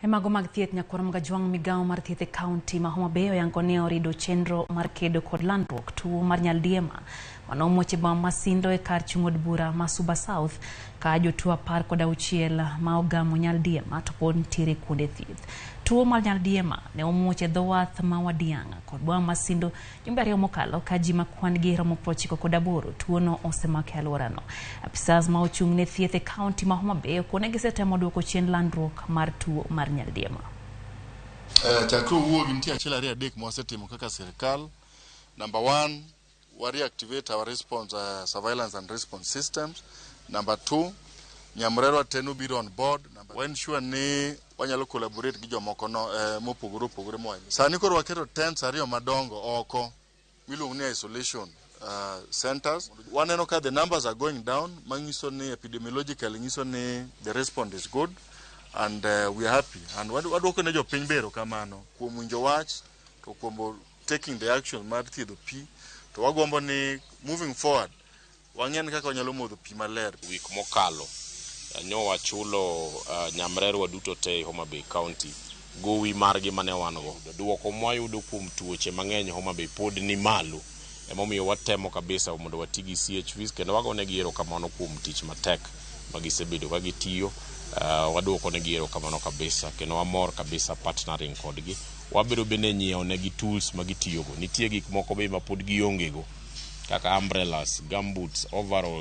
Mago mag thieth nyakoro mga jwang migao mar thieth e kaunti ma Homa Bay oyango ne orido chenro mar kedo kod landruok tuo mar Nyaldiema mano moche ba masindo e kar chung od bura ma Suba South ka jotuo 16 ma ogamo Nyaldiema to pod nitiere kuonde thieth. Tuo mar Nyaldiema ne omuoche dho wath ma Wadianga kod bwa masindo jumbe 2 mokalo ka ji ma kwan gi romo 98 tuo no osemako e alworano. Apisas ma ochung' ne thieth e kaunti ma Homa Bay okone gisetemo duoko chien landruok mar tuo mar Nyaldiema. Chakro wuogi nitie achiel ariyo adek mwasetimo kaka sirkal. Number 1, we reactivate our response surveillance and response systems. Number 2, nyamrerwa tenu biro on board. We ensure ni wanyalo collaborate gi jomoko no mopogore moyo. Sani koro waketo tents ariyo madongo oko miluongo ni isolation centers. Waneno ka the numbers are going down, manyiso ni epidemiologically nyiso ni the response is good and we are happy. And waduoko ne jopiny bero kamano kuom winjo wach to kuom taking the action mar thiedho pi to wagombo ni moving forward wang'en kaka wanyalo modho pi maler. Wik mokalo nyo wachulo nyamrerwa duto te Homa Bay County gowi margi mane wango. Duoko mwayudo kuom tuoche mang'eny Homa Bay pod ni malo. Emomiyo watemo kabisa mondo watigi CHVs kendo wagonegi erokamano kuom tich matek magisebedo ka gitiyo. Waduoko negi erokamano kabisa kendo wamor kabisa partnering kodgi. Wabiro bende nyiewo negi tools magitiyogo. Nitie gik moko be ma pod giongego kaka umbrellas, gumboots, overall